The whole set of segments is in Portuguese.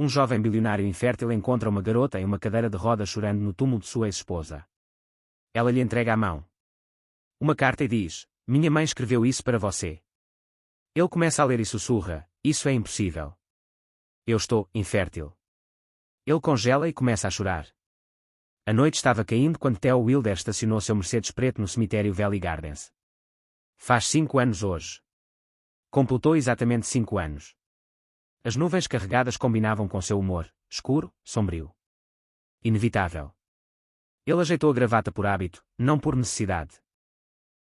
um jovem bilionário infértil encontra uma garota em uma cadeira de rodas chorando no túmulo de sua ex-esposa. Ela lhe entrega a mão. Uma carta e diz: "Minha mãe escreveu isso para você." Ele começa a ler e sussurra: "Isso é impossível. Eu estou infértil." Ele congela e começa a chorar. A noite estava caindo quando Theo Wilder estacionou seu Mercedes preto no cemitério Valley Gardens. Faz 5 anos hoje. Completou exatamente 5 anos. As nuvens carregadas combinavam com seu humor, escuro, sombrio. Inevitável. Ele ajeitou a gravata por hábito, não por necessidade.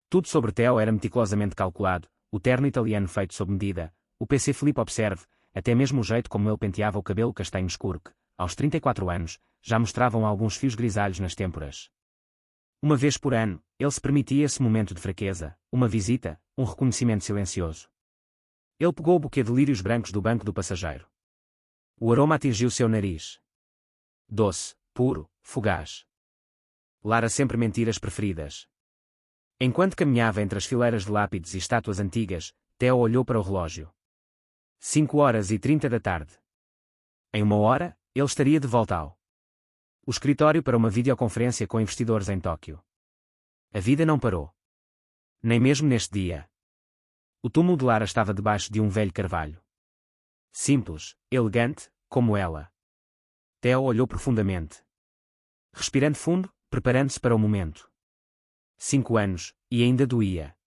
Tudo sobre Theo era meticulosamente calculado, o terno italiano feito sob medida, o PC Filipe observe, até mesmo o jeito como ele penteava o cabelo castanho escuro que, aos 34 anos, já mostravam alguns fios grisalhos nas têmporas. Uma vez por ano, ele se permitia esse momento de fraqueza, uma visita, um reconhecimento silencioso. Ele pegou o buquê de lírios brancos do banco do passageiro. O aroma atingiu seu nariz. Doce, puro, fugaz. Lara sempre mentiras preferidas. Enquanto caminhava entre as fileiras de lápides e estátuas antigas, Theo olhou para o relógio. 5h30 da tarde. Em 1 hora, ele estaria de volta ao o escritório para uma videoconferência com investidores em Tóquio. A vida não parou. Nem mesmo neste dia. O túmulo de Lara estava debaixo de um velho carvalho. Simples, elegante, como ela. Theo olhou profundamente. Respirando fundo, preparando-se para o momento. 5 anos, e ainda doía.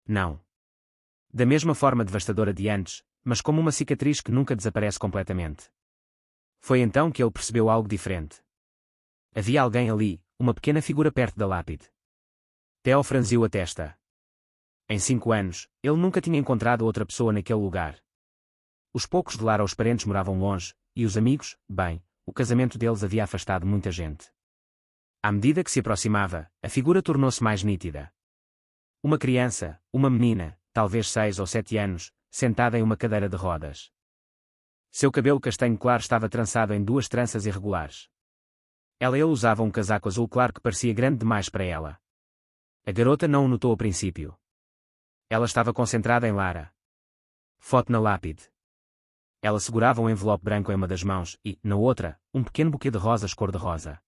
Não. Da mesma forma devastadora de antes, mas como uma cicatriz que nunca desaparece completamente. Foi então que ele percebeu algo diferente. Havia alguém ali, uma pequena figura perto da lápide. Theo franziu a testa. Em 5 anos, ele nunca tinha encontrado outra pessoa naquele lugar. Os poucos de Lara os parentes moravam longe, e os amigos, bem, o casamento deles havia afastado muita gente. À medida que se aproximava, a figura tornou-se mais nítida. Uma criança, uma menina, talvez 6 ou 7 anos, sentada em uma cadeira de rodas. Seu cabelo castanho claro estava trançado em 2 tranças irregulares. Ele usava um casaco azul claro que parecia grande demais para ela. A garota não o notou a princípio. Ela estava concentrada em Lara. Foto na lápide. Ela segurava um envelope branco em uma das mãos e, na outra, um pequeno buquê de rosas cor-de-rosa.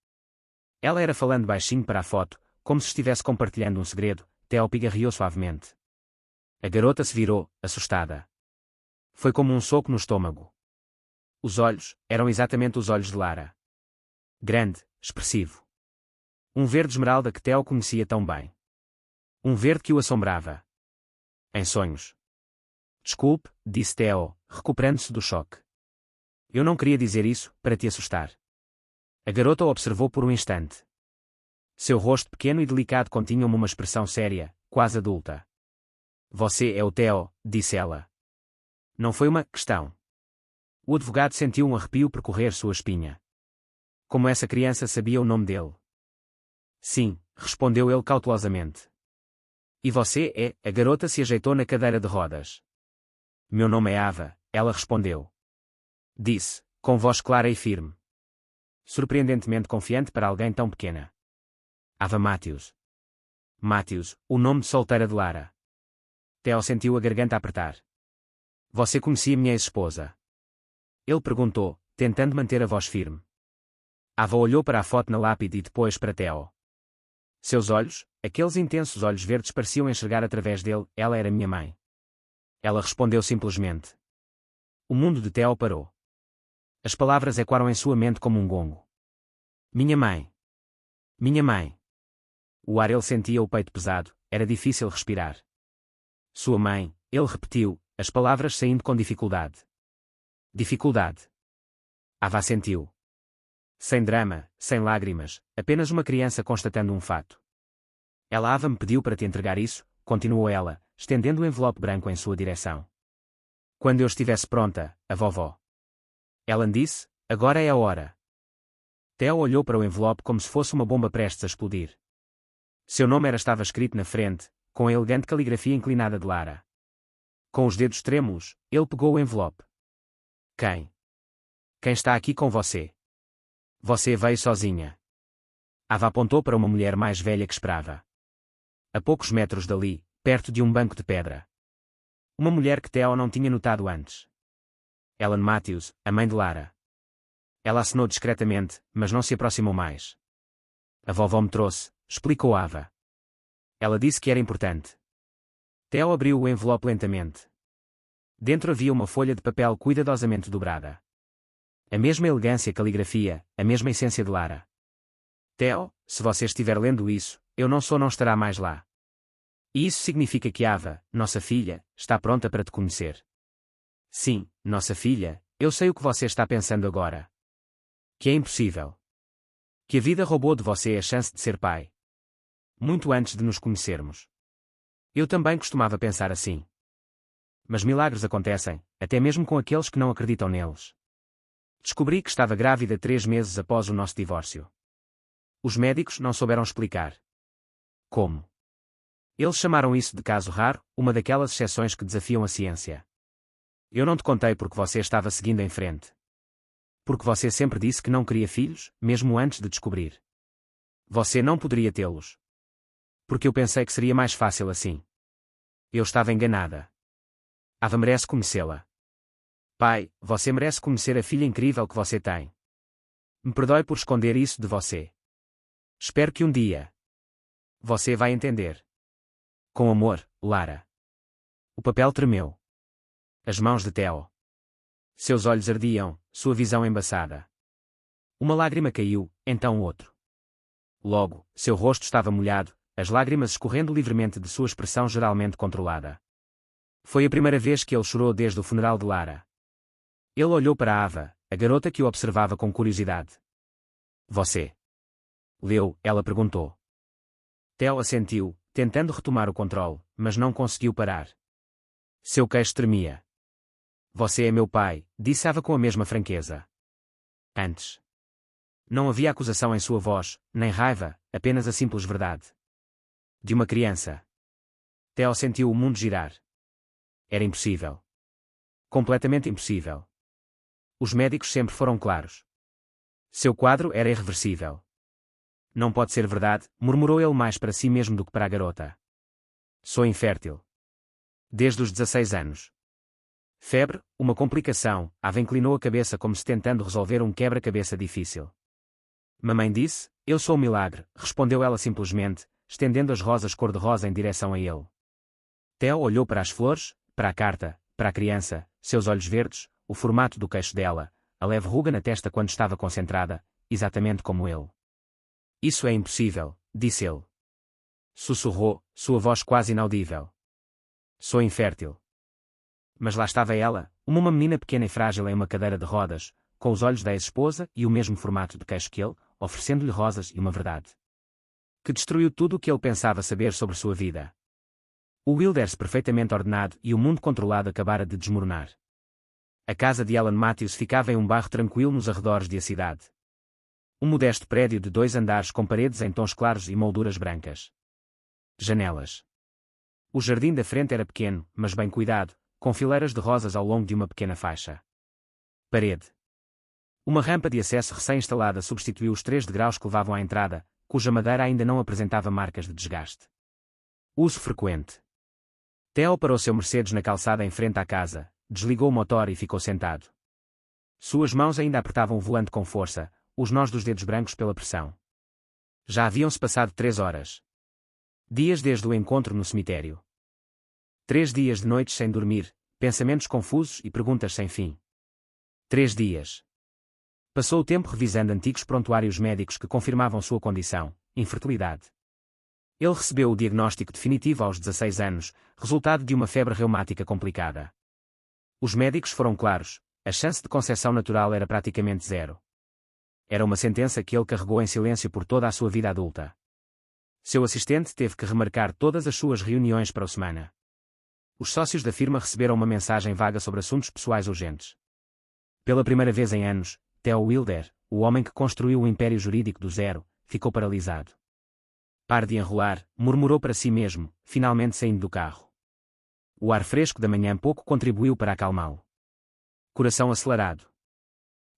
Ela era falando baixinho para a foto, como se estivesse compartilhando um segredo. Theo pigarreou suavemente. A garota se virou, assustada. Foi como um soco no estômago. Os olhos, eram exatamente os olhos de Lara. Grande, expressivo. Um verde esmeralda que Theo conhecia tão bem. Um verde que o assombrava. Em sonhos. Desculpe, disse Theo, recuperando-se do choque. Eu não queria dizer isso, para te assustar. A garota o observou por um instante. Seu rosto pequeno e delicado continha uma expressão séria, quase adulta. Você é o Theo, disse ela. Não foi uma questão. O advogado sentiu um arrepio percorrer sua espinha. Como essa criança sabia o nome dele? Sim, respondeu ele cautelosamente. E você é? A garota se ajeitou na cadeira de rodas. Meu nome é Ava, ela respondeu. Disse, com voz clara e firme. Surpreendentemente confiante para alguém tão pequena. Ava Matthews. Matthews, o nome de solteira de Lara. Theo sentiu a garganta apertar. Você conhecia minha ex-esposa? Ele perguntou, tentando manter a voz firme. Ava olhou para a foto na lápide e depois para Theo. Seus olhos, aqueles intensos olhos verdes pareciam enxergar através dele. Ela era minha mãe. Ela respondeu simplesmente. O mundo de Theo parou. As palavras ecoaram em sua mente como um gongo. Minha mãe. Minha mãe. O ar ele sentia o peito pesado, era difícil respirar. Sua mãe, ele repetiu, as palavras saindo com dificuldade. Dificuldade. Ava sentiu. Sem drama, sem lágrimas, apenas uma criança constatando um fato. Ava me pediu para te entregar isso, continuou ela, estendendo o envelope branco em sua direção. Quando eu estivesse pronta, a vovó. Ellen disse, agora é a hora. Theo olhou para o envelope como se fosse uma bomba prestes a explodir. Seu nome estava escrito na frente, com a elegante caligrafia inclinada de Lara. Com os dedos trêmulos, ele pegou o envelope. Quem? Quem está aqui com você? Você veio sozinha. Ava apontou para uma mulher mais velha que esperava. A poucos metros dali, perto de um banco de pedra. Uma mulher que Theo não tinha notado antes. Ellen Matthews, a mãe de Lara. Ela acenou discretamente, mas não se aproximou mais. A vovó me trouxe, explicou Ava. Ela disse que era importante. Theo abriu o envelope lentamente. Dentro havia uma folha de papel cuidadosamente dobrada. A mesma elegância e caligrafia, a mesma essência de Lara. Theo, se você estiver lendo isso, eu não estará mais lá. E isso significa que Ava, nossa filha, está pronta para te conhecer. Sim, nossa filha, eu sei o que você está pensando agora. Que é impossível. Que a vida roubou de você a chance de ser pai. Muito antes de nos conhecermos. Eu também costumava pensar assim. Mas milagres acontecem, até mesmo com aqueles que não acreditam neles. Descobri que estava grávida 3 meses após o nosso divórcio. Os médicos não souberam explicar. Como? Eles chamaram isso de caso raro, uma daquelas exceções que desafiam a ciência. Eu não te contei porque você estava seguindo em frente. Porque você sempre disse que não queria filhos, mesmo antes de descobrir. Você não poderia tê-los. Porque eu pensei que seria mais fácil assim. Eu estava enganada. Ava merece conhecê-la. Pai, você merece conhecer a filha incrível que você tem. Me perdoe por esconder isso de você. Espero que um dia você vai entender. Com amor, Lara. O papel tremeu. As mãos de Theo. Seus olhos ardiam, sua visão embaçada. Uma lágrima caiu, então outro. Logo, seu rosto estava molhado, as lágrimas escorrendo livremente de sua expressão geralmente controlada. Foi a primeira vez que ele chorou desde o funeral de Lara. Ele olhou para Ava, a garota que o observava com curiosidade. Você leu? Ela perguntou. Theo assentiu, tentando retomar o controle, mas não conseguiu parar. Seu queixo tremia. Você é meu pai, disse Ava com a mesma franqueza. Antes. Não havia acusação em sua voz, nem raiva, apenas a simples verdade. De uma criança. Theo sentiu o mundo girar. Era impossível. Completamente impossível. Os médicos sempre foram claros. Seu quadro era irreversível. Não pode ser verdade, murmurou ele mais para si mesmo do que para a garota. Sou infértil. Desde os 16 anos. Febre, uma complicação, Ava inclinou a cabeça como se tentando resolver um quebra-cabeça difícil. Mamãe disse, eu sou um milagre, respondeu ela simplesmente, estendendo as rosas cor-de-rosa em direção a ele. Theo olhou para as flores, para a carta, para a criança, seus olhos verdes, o formato do queixo dela, a leve ruga na testa quando estava concentrada, exatamente como ele. Isso é impossível, disse ele. Sussurrou, sua voz quase inaudível. Sou infértil. Mas lá estava ela, uma menina pequena e frágil em uma cadeira de rodas, com os olhos da ex-esposa e o mesmo formato de queixo que ele, oferecendo-lhe rosas e uma verdade. Que destruiu tudo o que ele pensava saber sobre sua vida. O Wilders perfeitamente ordenado e o mundo controlado acabara de desmoronar. A casa de Alan Matthews ficava em um bairro tranquilo nos arredores da cidade. Um modesto prédio de 2 andares com paredes em tons claros e molduras brancas. Janelas. O jardim da frente era pequeno, mas bem cuidado, com fileiras de rosas ao longo de uma pequena faixa. Parede. Uma rampa de acesso recém-instalada substituiu os 3 degraus que levavam à entrada, cuja madeira ainda não apresentava marcas de desgaste. Uso frequente. Theo parou seu Mercedes na calçada em frente à casa, desligou o motor e ficou sentado. Suas mãos ainda apertavam o volante com força, os nós dos dedos brancos pela pressão. Já haviam-se passado 3 horas. Dias desde o encontro no cemitério. 3 dias de noites sem dormir, pensamentos confusos e perguntas sem fim. 3 dias. Passou o tempo revisando antigos prontuários médicos que confirmavam sua condição, infertilidade. Ele recebeu o diagnóstico definitivo aos 16 anos, resultado de uma febre reumática complicada. Os médicos foram claros, a chance de conceção natural era praticamente zero. Era uma sentença que ele carregou em silêncio por toda a sua vida adulta. Seu assistente teve que remarcar todas as suas reuniões para a semana. Os sócios da firma receberam uma mensagem vaga sobre assuntos pessoais urgentes. Pela primeira vez em anos, Theo Wilder, o homem que construiu o império jurídico do zero, ficou paralisado. Pare de enrolar, murmurou para si mesmo, finalmente saindo do carro. O ar fresco da manhã pouco contribuiu para acalmá-lo. Coração acelerado.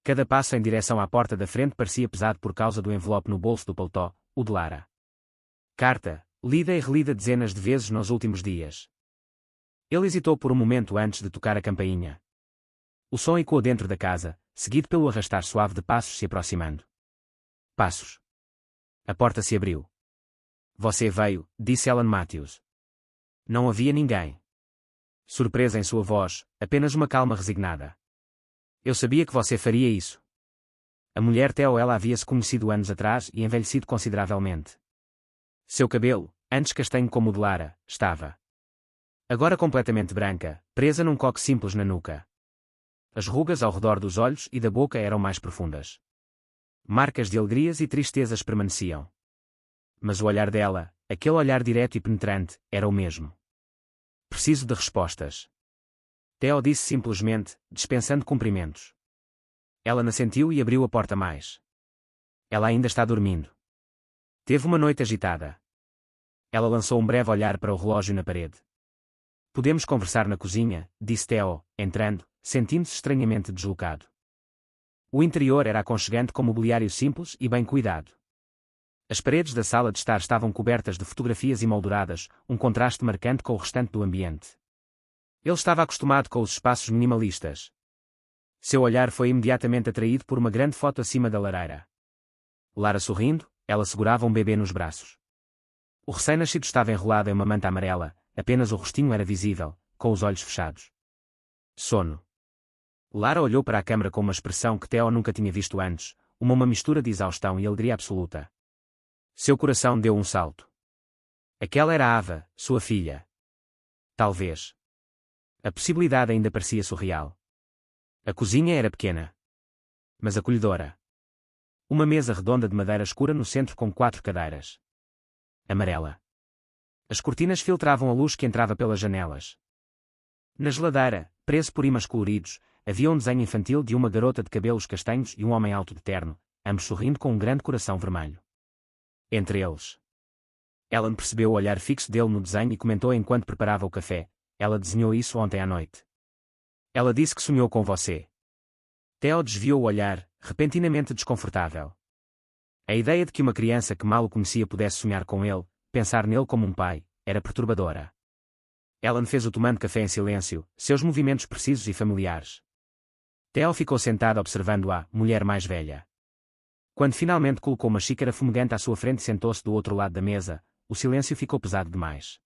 Cada passo em direção à porta da frente parecia pesado por causa do envelope no bolso do paletó, o de Lara. Carta, lida e relida dezenas de vezes nos últimos dias. Ele hesitou por um momento antes de tocar a campainha. O som ecoou dentro da casa, seguido pelo arrastar suave de passos se aproximando. Passos. A porta se abriu. Você veio, disse Ellen Matthews. Não havia ninguém. Surpresa em sua voz, apenas uma calma resignada. Eu sabia que você faria isso. A mulher Theo ela havia-se conhecido anos atrás e envelhecido consideravelmente. Seu cabelo, antes castanho como o de Lara, estava agora completamente branca, presa num coque simples na nuca. As rugas ao redor dos olhos e da boca eram mais profundas. Marcas de alegrias e tristezas permaneciam. Mas o olhar dela, aquele olhar direto e penetrante, era o mesmo. Preciso de respostas. Theo disse simplesmente, dispensando cumprimentos. Ela assentiu e abriu a porta mais. Ela ainda está dormindo. Teve uma noite agitada. Ela lançou um breve olhar para o relógio na parede. Podemos conversar na cozinha, disse Theo, entrando, sentindo-se estranhamente deslocado. O interior era aconchegante com mobiliário simples e bem cuidado. As paredes da sala de estar estavam cobertas de fotografias emolduradas, um contraste marcante com o restante do ambiente. Ele estava acostumado com os espaços minimalistas. Seu olhar foi imediatamente atraído por uma grande foto acima da lareira. Lara sorrindo, ela segurava um bebê nos braços. O recém-nascido estava enrolado em uma manta amarela, apenas o rostinho era visível, com os olhos fechados. Sono. Lara olhou para a câmara com uma expressão que Theo nunca tinha visto antes, uma mistura de exaustão e alegria absoluta. Seu coração deu um salto. Aquela era Ava, sua filha. Talvez. A possibilidade ainda parecia surreal. A cozinha era pequena, mas acolhedora. Uma mesa redonda de madeira escura no centro com 4 cadeiras. Amarela. As cortinas filtravam a luz que entrava pelas janelas. Na geladeira, preso por imãs coloridos, havia um desenho infantil de uma garota de cabelos castanhos e um homem alto de terno, ambos sorrindo com um grande coração vermelho. Entre eles. Ellen percebeu o olhar fixo dele no desenho e comentou enquanto preparava o café. Ela desenhou isso ontem à noite. Ela disse que sonhou com você. Theo desviou o olhar, repentinamente desconfortável. A ideia de que uma criança que mal o conhecia pudesse sonhar com ele, pensar nele como um pai, era perturbadora. Ellen fez o tomando café em silêncio, seus movimentos precisos e familiares. Theo ficou sentado observando a mulher mais velha. Quando finalmente colocou uma xícara fumegante à sua frente e sentou-se do outro lado da mesa, o silêncio ficou pesado demais.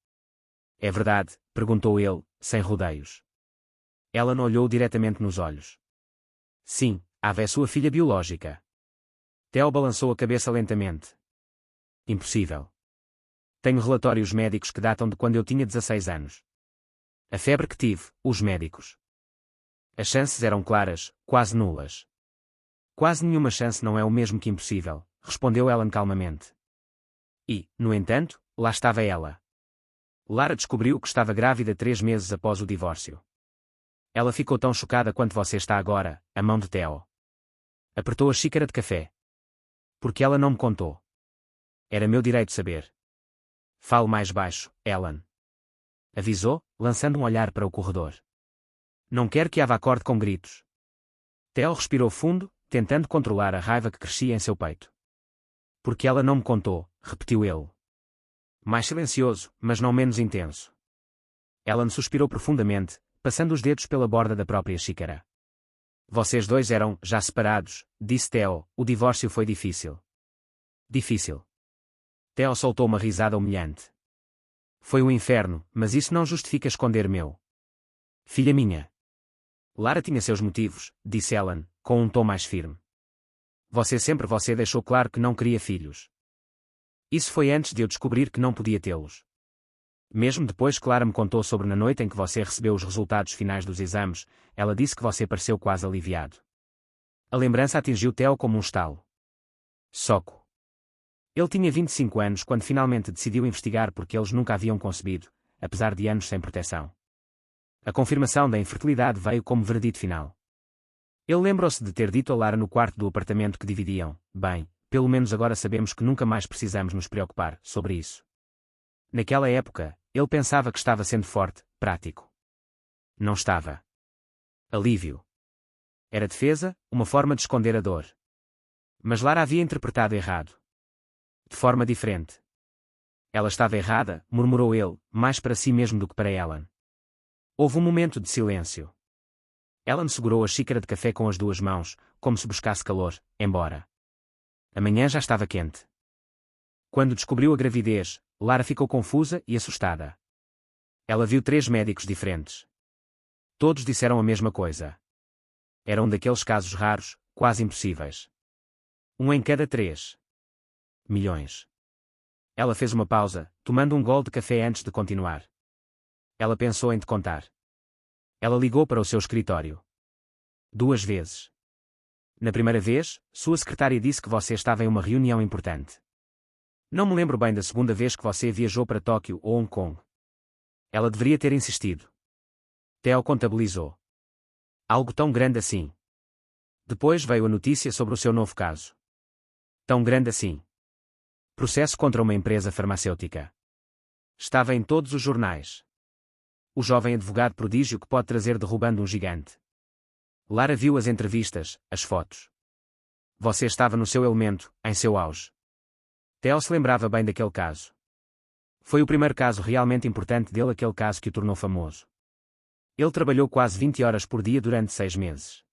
É verdade? Perguntou ele, sem rodeios. Ellen olhou diretamente nos olhos. Sim, Ava é sua filha biológica. Theo balançou a cabeça lentamente. Impossível. Tenho relatórios médicos que datam de quando eu tinha 16 anos. A febre que tive, os médicos. As chances eram claras, quase nulas. Quase nenhuma chance não é o mesmo que impossível, respondeu Ellen calmamente. E, no entanto, lá estava ela. Lara descobriu que estava grávida 3 meses após o divórcio. Ela ficou tão chocada quanto você está agora, a mão de Theo. Apertou a xícara de café. Porque ela não me contou. Era meu direito saber. Fale mais baixo, Ellen. Avisou, lançando um olhar para o corredor. Não quero que Ava acorde com gritos. Theo respirou fundo, tentando controlar a raiva que crescia em seu peito. Porque ela não me contou, repetiu ele. Mais silencioso, mas não menos intenso. Ellen suspirou profundamente, passando os dedos pela borda da própria xícara. Vocês dois eram, já separados, disse Theo, o divórcio foi difícil. Difícil. Theo soltou uma risada humilhante. Foi um inferno, mas isso não justifica esconder meu. Filha minha. Lara tinha seus motivos, disse Ellen, com um tom mais firme. Você deixou claro que não queria filhos. Isso foi antes de eu descobrir que não podia tê-los. Mesmo depois que Lara me contou sobre na noite em que você recebeu os resultados finais dos exames, ela disse que você pareceu quase aliviado. A lembrança atingiu Theo como um estalo. Soco. Ele tinha 25 anos quando finalmente decidiu investigar porque eles nunca haviam concebido, apesar de anos sem proteção. A confirmação da infertilidade veio como veredito final. Ele lembrou-se de ter dito a Lara no quarto do apartamento que dividiam, bem, pelo menos agora sabemos que nunca mais precisamos nos preocupar sobre isso. Naquela época, ele pensava que estava sendo forte, prático. Não estava. Alívio. Era defesa, uma forma de esconder a dor. Mas Lara havia interpretado errado. De forma diferente. Ela estava errada, murmurou ele, mais para si mesmo do que para Ellen. Houve um momento de silêncio. Ellen segurou a xícara de café com as duas mãos, como se buscasse calor, embora a manhã já estava quente. Quando descobriu a gravidez, Lara ficou confusa e assustada. Ela viu 3 médicos diferentes. Todos disseram a mesma coisa. Era um daqueles casos raros, quase impossíveis. 1 em cada 3 milhões. Ela fez uma pausa, tomando um gole de café antes de continuar. Ela pensou em te contar. Ela ligou para o seu escritório. 2 vezes. Na primeira vez, sua secretária disse que você estava em uma reunião importante. Não me lembro bem da segunda vez que você viajou para Tóquio ou Hong Kong. Ela deveria ter insistido. Theo contabilizou. Algo tão grande assim. Depois veio a notícia sobre o seu novo caso. Tão grande assim. Processo contra uma empresa farmacêutica. Estava em todos os jornais. O jovem advogado prodígio que pode trazer derrubando um gigante. Lara viu as entrevistas, as fotos. Você estava no seu elemento, em seu auge. Theo se lembrava bem daquele caso. Foi o primeiro caso realmente importante dele, aquele caso que o tornou famoso. Ele trabalhou quase 20 horas por dia durante 6 meses.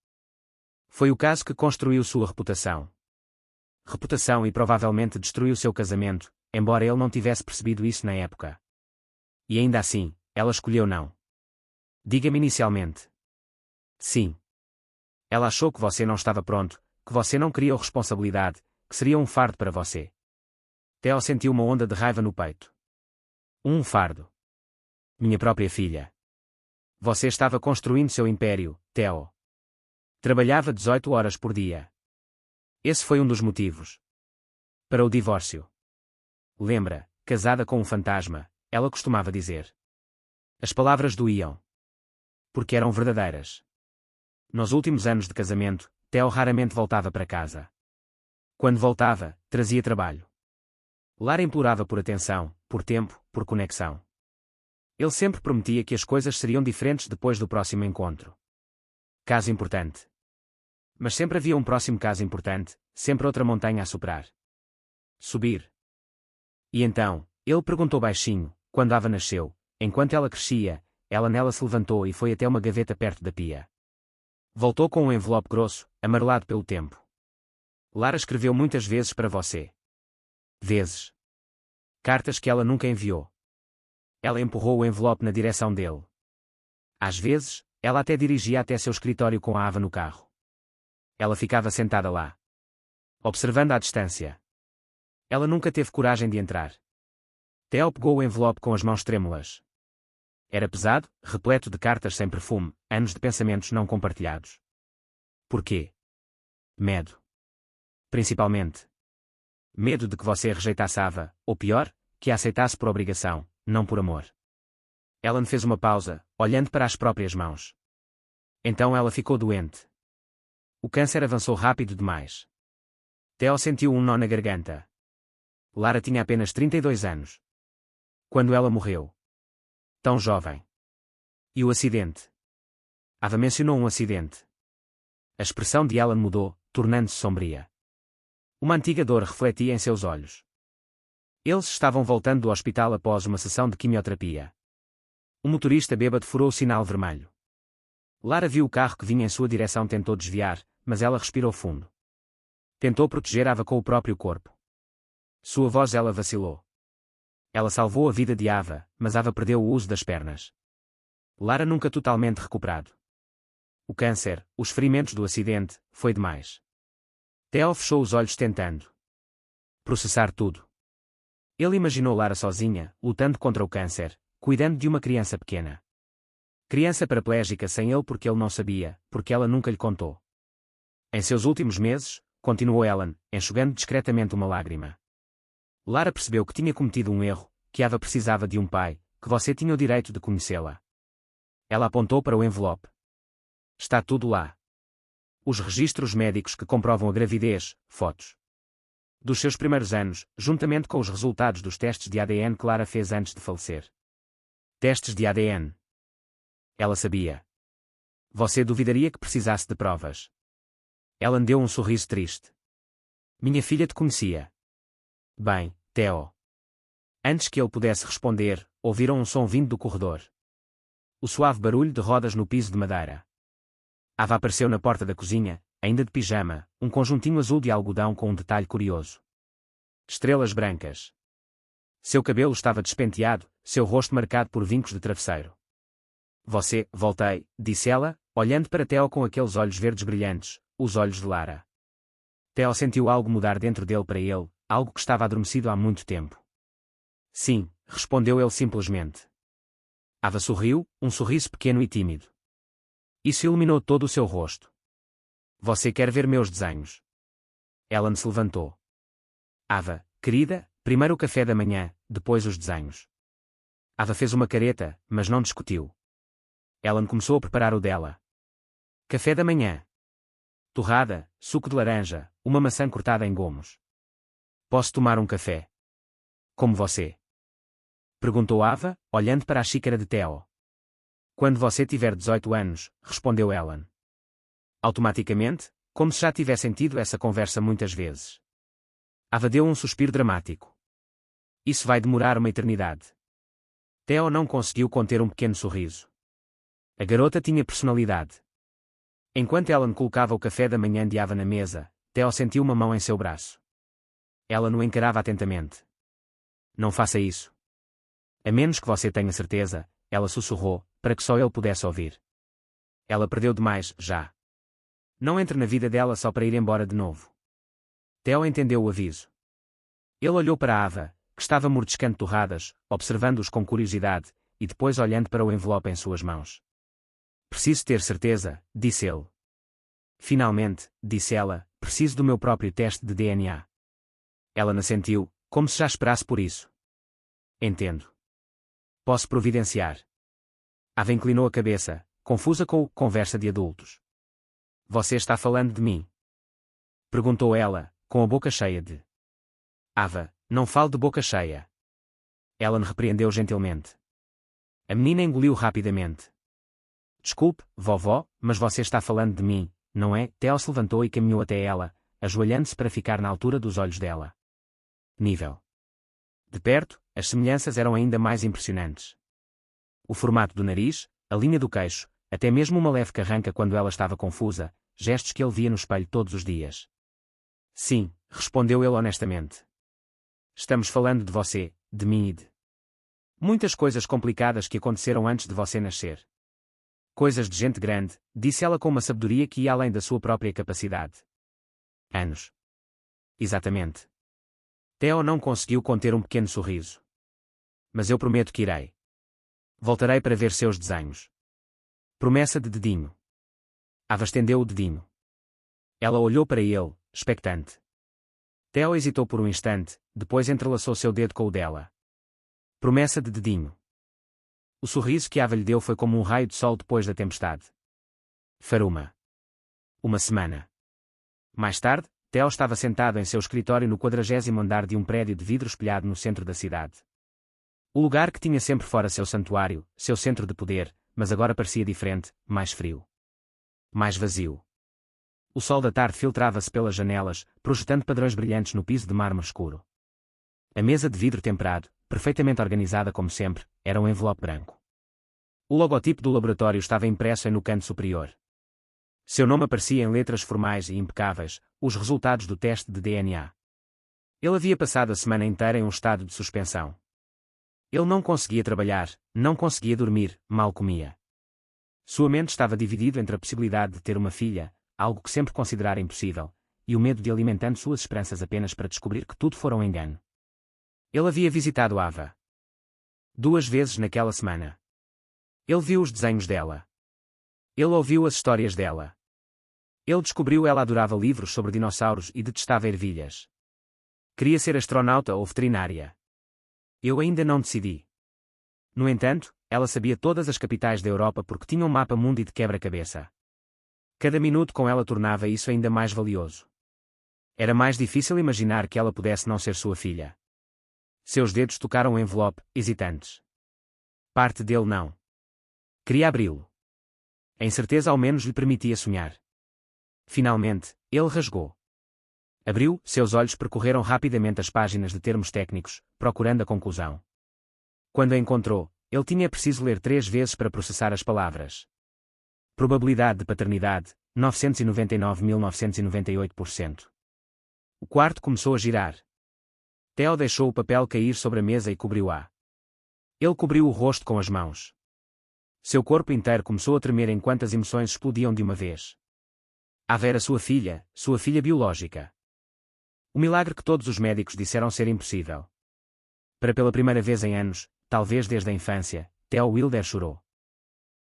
Foi o caso que construiu sua reputação. Reputação e provavelmente destruiu seu casamento, embora ele não tivesse percebido isso na época. E ainda assim, ela escolheu não. Diga-me inicialmente. Sim. Ela achou que você não estava pronto, que você não queria responsabilidade, que seria um fardo para você. Theo sentiu uma onda de raiva no peito. Um fardo. Minha própria filha. Você estava construindo seu império, Theo. Trabalhava 18 horas por dia. Esse foi um dos motivos. Para o divórcio. Lembra, casada com um fantasma, ela costumava dizer. As palavras doíam. Porque eram verdadeiras. Nos últimos anos de casamento, Theo raramente voltava para casa. Quando voltava, trazia trabalho. Lara implorava por atenção, por tempo, por conexão. Ele sempre prometia que as coisas seriam diferentes depois do próximo encontro. Caso importante. Mas sempre havia um próximo caso importante, sempre outra montanha a superar. Subir. E então, ele perguntou baixinho, quando Ava nasceu, enquanto ela crescia, ela nela se levantou e foi até uma gaveta perto da pia. Voltou com um envelope grosso, amarelado pelo tempo. Lara escreveu muitas vezes para você. Vezes. Cartas que ela nunca enviou. Ela empurrou o envelope na direção dele. Às vezes, ela até dirigia até seu escritório com a Ava no carro. Ela ficava sentada lá, observando à distância. Ela nunca teve coragem de entrar. Theo pegou o envelope com as mãos trêmulas. Era pesado, repleto de cartas sem perfume, anos de pensamentos não compartilhados. Por quê? Medo. Principalmente. Medo de que você rejeitasse Ava, ou pior, que a aceitasse por obrigação, não por amor. Ellen fez uma pausa, olhando para as próprias mãos. Então ela ficou doente. O câncer avançou rápido demais. Theo sentiu um nó na garganta. Lara tinha apenas 32 anos. Quando ela morreu. Tão jovem. E o acidente? Ava mencionou um acidente. A expressão de Ellen mudou, tornando-se sombria. Uma antiga dor refletia em seus olhos. Eles estavam voltando do hospital após uma sessão de quimioterapia. O motorista bêbado furou o sinal vermelho. Lara viu o carro que vinha em sua direção, tentou desviar, mas ela respirou fundo. Tentou proteger Ava com o próprio corpo. Sua voz ela vacilou. Ela salvou a vida de Ava, mas Ava perdeu o uso das pernas. Lara nunca totalmente recuperado. O câncer, os ferimentos do acidente, foi demais. Theo fechou os olhos tentando processar tudo. Ele imaginou Lara sozinha, lutando contra o câncer, cuidando de uma criança pequena. Criança paraplégica sem ele porque ele não sabia, porque ela nunca lhe contou. Em seus últimos meses, continuou Ellen, enxugando discretamente uma lágrima. Lara percebeu que tinha cometido um erro, que Ava precisava de um pai, que você tinha o direito de conhecê-la. Ela apontou para o envelope. Está tudo lá. Os registros médicos que comprovam a gravidez, fotos dos seus primeiros anos, juntamente com os resultados dos testes de ADN que Lara fez antes de falecer. Testes de ADN. Ela sabia. Você duvidaria que precisasse de provas. Ellen deu um sorriso triste. Minha filha te conhecia. Bem, Theo. Antes que ele pudesse responder, ouviram um som vindo do corredor. O suave barulho de rodas no piso de madeira. Ava apareceu na porta da cozinha, ainda de pijama, um conjuntinho azul de algodão com um detalhe curioso. Estrelas brancas. Seu cabelo estava despenteado, seu rosto marcado por vincos de travesseiro. Você, voltei, disse ela, olhando para Theo com aqueles olhos verdes brilhantes, os olhos de Lara. Theo sentiu algo mudar dentro dele para ele, algo que estava adormecido há muito tempo. Sim, respondeu ele simplesmente. Ava sorriu, um sorriso pequeno e tímido. Isso iluminou todo o seu rosto. Você quer ver meus desenhos? Ellen se levantou. Ava, querida, primeiro o café da manhã, depois os desenhos. Ava fez uma careta, mas não discutiu. Ellen começou a preparar o dela. Café da manhã. Torrada, suco de laranja, uma maçã cortada em gomos. Posso tomar um café? Como você? Perguntou Ava, olhando para a xícara de Theo. Quando você tiver 18 anos, respondeu Ellen. Automaticamente, como se já tivessem tido essa conversa muitas vezes. Ava deu um suspiro dramático. Isso vai demorar uma eternidade. Theo não conseguiu conter um pequeno sorriso. A garota tinha personalidade. Enquanto Ellen colocava o café da manhã de Ava na mesa, Theo sentiu uma mão em seu braço. Ela o encarava atentamente. Não faça isso. A menos que você tenha certeza, ela sussurrou, para que só ele pudesse ouvir. Ela perdeu demais, já. Não entre na vida dela só para ir embora de novo. Theo entendeu o aviso. Ele olhou para Ava, que estava mordiscando torradas, observando-os com curiosidade, e depois olhando para o envelope em suas mãos. Preciso ter certeza, disse ele. Finalmente, disse ela, preciso do meu próprio teste de DNA. Ela assentiu, como se já esperasse por isso. Entendo. Posso providenciar. Ava inclinou a cabeça, confusa com o conversa de adultos. Você está falando de mim? Perguntou ela, com a boca cheia de. Ava, não fale de boca cheia. Ellen repreendeu gentilmente. A menina engoliu rapidamente. Desculpe, vovó, mas você está falando de mim, não é? Theo se levantou e caminhou até ela, ajoelhando-se para ficar na altura dos olhos dela. Nível. De perto, as semelhanças eram ainda mais impressionantes. O formato do nariz, a linha do queixo, até mesmo uma leve carranca quando ela estava confusa, gestos que ele via no espelho todos os dias. Sim, respondeu ele honestamente. Estamos falando de você, de mim e de muitas coisas complicadas que aconteceram antes de você nascer. Coisas de gente grande, disse ela com uma sabedoria que ia além da sua própria capacidade. Anos. Exatamente. Theo não conseguiu conter um pequeno sorriso. Mas eu prometo que irei. Voltarei para ver seus desenhos. Promessa de dedinho. Ava estendeu o dedinho. Ela olhou para ele, expectante. Theo hesitou por um instante, depois entrelaçou seu dedo com o dela. Promessa de dedinho. O sorriso que Ava lhe deu foi como um raio de sol depois da tempestade. Faruma. Uma semana. Mais tarde, Theo estava sentado em seu escritório no 40º andar de um prédio de vidro espelhado no centro da cidade. O lugar que tinha sempre fora seu santuário, seu centro de poder, mas agora parecia diferente, mais frio. Mais vazio. O sol da tarde filtrava-se pelas janelas, projetando padrões brilhantes no piso de mármore escuro. A mesa de vidro temperado, perfeitamente organizada como sempre, era um envelope branco. O logotipo do laboratório estava impresso no canto superior. Seu nome aparecia em letras formais e impecáveis, os resultados do teste de DNA. Ele havia passado a semana inteira em um estado de suspensão. Ele não conseguia trabalhar, não conseguia dormir, mal comia. Sua mente estava dividida entre a possibilidade de ter uma filha, algo que sempre considerara impossível, e o medo de alimentando suas esperanças apenas para descobrir que tudo fora um engano. Ele havia visitado Ava 2 vezes naquela semana. Ele viu os desenhos dela. Ele ouviu as histórias dela. Ele descobriu ela adorava livros sobre dinossauros e detestava ervilhas. Queria ser astronauta ou veterinária. Eu ainda não decidi. No entanto, ela sabia todas as capitais da Europa porque tinha um mapa mundi de quebra-cabeça. Cada minuto com ela tornava isso ainda mais valioso. Era mais difícil imaginar que ela pudesse não ser sua filha. Seus dedos tocaram o envelope, hesitantes. Parte dele não. Queria abri-lo. A incerteza ao menos lhe permitia sonhar. Finalmente, ele rasgou. Abriu, seus olhos percorreram rapidamente as páginas de termos técnicos, procurando a conclusão. Quando a encontrou, ele tinha preciso ler 3 vezes para processar as palavras. Probabilidade de paternidade, 999.998%. O quarto começou a girar. Theo deixou o papel cair sobre a mesa e cobriu-a. Ele cobriu o rosto com as mãos. Seu corpo inteiro começou a tremer enquanto as emoções explodiam de uma vez. A ver a sua filha biológica. O milagre que todos os médicos disseram ser impossível. Pela primeira vez em anos, talvez desde a infância, Theo Wilder chorou.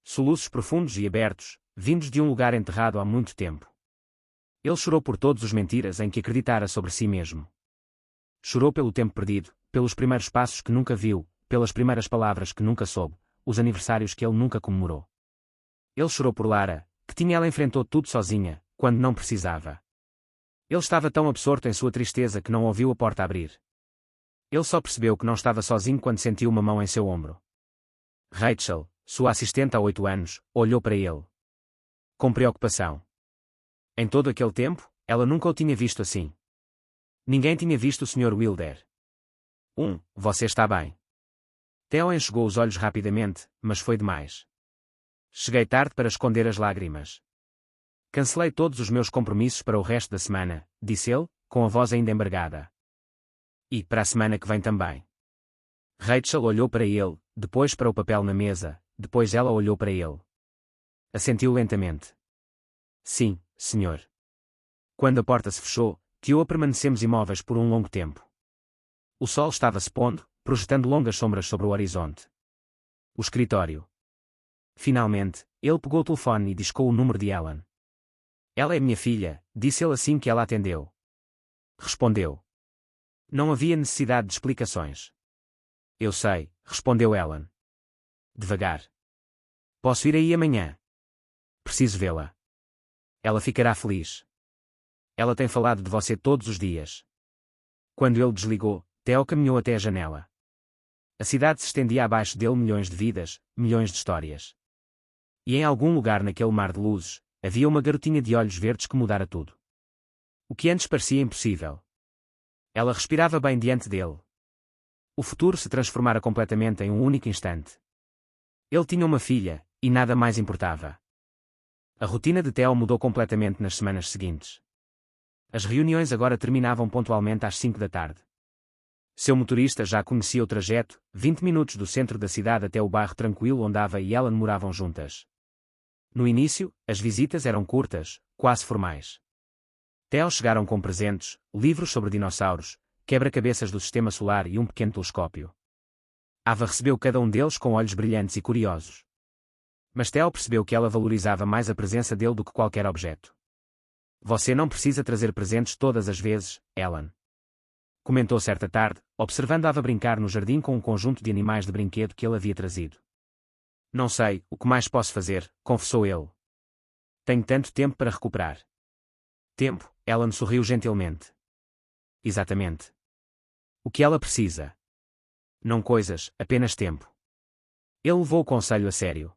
Soluços profundos e abertos, vindos de um lugar enterrado há muito tempo. Ele chorou por todos os mentiras em que acreditara sobre si mesmo. Chorou pelo tempo perdido, pelos primeiros passos que nunca viu, pelas primeiras palavras que nunca soube, os aniversários que ele nunca comemorou. Ele chorou por Lara, que tinha ela enfrentou tudo sozinha, quando não precisava. Ele estava tão absorto em sua tristeza que não ouviu a porta abrir. Ele só percebeu que não estava sozinho quando sentiu uma mão em seu ombro. Rachel, sua assistente há 8 anos, olhou para ele. Com preocupação. Em todo aquele tempo, ela nunca o tinha visto assim. Ninguém tinha visto o Sr. Wilder. Você está bem. Theo enxugou os olhos rapidamente, mas foi demais. Cheguei tarde para esconder as lágrimas. Cancelei todos os meus compromissos para o resto da semana, disse ele, com a voz ainda embargada. E para a semana que vem também. Rachel olhou para ele, depois para o papel na mesa, depois ela olhou para ele. Assentiu lentamente. Sim, senhor. Quando a porta se fechou, Theo e eu permanecemos imóveis por um longo tempo. O sol estava se pondo, projetando longas sombras sobre o horizonte. O escritório. Finalmente, ele pegou o telefone e discou o número de Ellen. Ela é minha filha, disse ele assim que ela atendeu. Respondeu. Não havia necessidade de explicações. Eu sei, respondeu Ellen. Devagar. Posso ir aí amanhã? Preciso vê-la. Ela ficará feliz. Ela tem falado de você todos os dias. Quando ele desligou, Theo caminhou até a janela. A cidade se estendia abaixo dele, milhões de vidas, milhões de histórias. E em algum lugar naquele mar de luzes, havia uma garotinha de olhos verdes que mudara tudo. O que antes parecia impossível. Ela respirava bem diante dele. O futuro se transformara completamente em um único instante. Ele tinha uma filha, e nada mais importava. A rotina de Theo mudou completamente nas semanas seguintes. As reuniões agora terminavam pontualmente às 5 da tarde. Seu motorista já conhecia o trajeto, 20 minutos do centro da cidade até o bairro tranquilo onde Ava e Ellen moravam juntas. No início, as visitas eram curtas, quase formais. Theo chegaram com presentes, livros sobre dinossauros, quebra-cabeças do sistema solar e um pequeno telescópio. Ava recebeu cada um deles com olhos brilhantes e curiosos. Mas Theo percebeu que ela valorizava mais a presença dele do que qualquer objeto. Você não precisa trazer presentes todas as vezes, Ellen. Comentou certa tarde, observando Ava brincar no jardim com um conjunto de animais de brinquedo que ele havia trazido. Não sei, o que mais posso fazer, confessou ele. Tenho tanto tempo para recuperar. Tempo, Ellen sorriu gentilmente. Exatamente. O que ela precisa. Não coisas, apenas tempo. Ele levou o conselho a sério.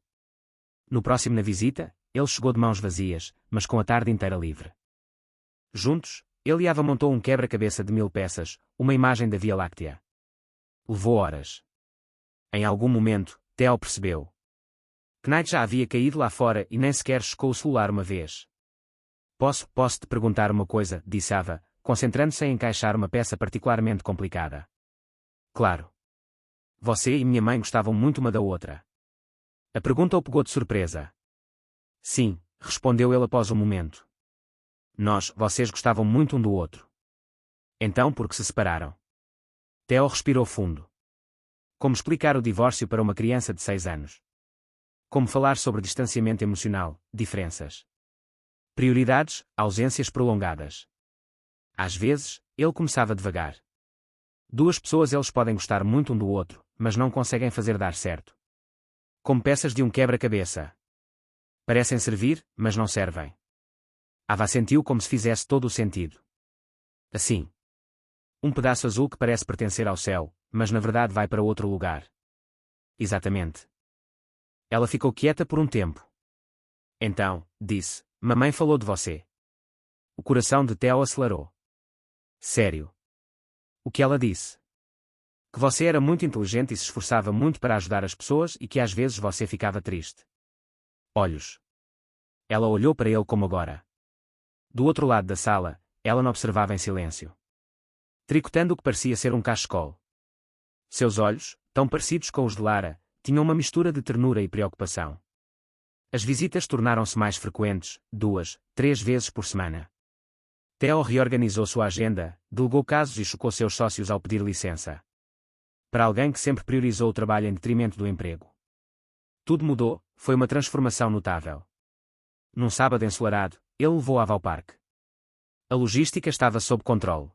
No próximo na visita, ele chegou de mãos vazias, mas com a tarde inteira livre. Juntos, ele e Ava montou um quebra-cabeça de 1000 peças, uma imagem da Via Láctea. Levou horas. Em algum momento, Theo percebeu. Knight já havia caído lá fora e nem sequer checou o celular uma vez. Posso te perguntar uma coisa, disse Ava, concentrando-se em encaixar uma peça particularmente complicada. Claro. Você e minha mãe gostavam muito uma da outra. A pergunta o pegou de surpresa. Sim, respondeu ele após um momento. Vocês gostavam muito um do outro. Então por que se separaram? Theo respirou fundo. Como explicar o divórcio para uma criança de 6 anos? Como falar sobre distanciamento emocional, diferenças? Prioridades, ausências prolongadas. Às vezes, ele começava devagar. Duas pessoas eles podem gostar muito um do outro, mas não conseguem fazer dar certo. Como peças de um quebra-cabeça. Parecem servir, mas não servem. Ava sentiu como se fizesse todo o sentido. Assim. Um pedaço azul que parece pertencer ao céu, mas na verdade vai para outro lugar. Exatamente. Ela ficou quieta por um tempo. Então, disse, mamãe falou de você. O coração de Theo acelerou. Sério. O que ela disse? Que você era muito inteligente e se esforçava muito para ajudar as pessoas e que às vezes você ficava triste. Olhos. Ela olhou para ele como agora. Do outro lado da sala, Ellen observava em silêncio, tricotando o que parecia ser um cachecol. Seus olhos, tão parecidos com os de Lara, tinham uma mistura de ternura e preocupação. As visitas tornaram-se mais frequentes, 2, 3 vezes por semana. Theo reorganizou sua agenda, delegou casos e chocou seus sócios ao pedir licença. Para alguém que sempre priorizou o trabalho em detrimento do emprego. Tudo mudou, foi uma transformação notável. Num sábado ensolarado, ele levou Ava ao parque. A logística estava sob controle.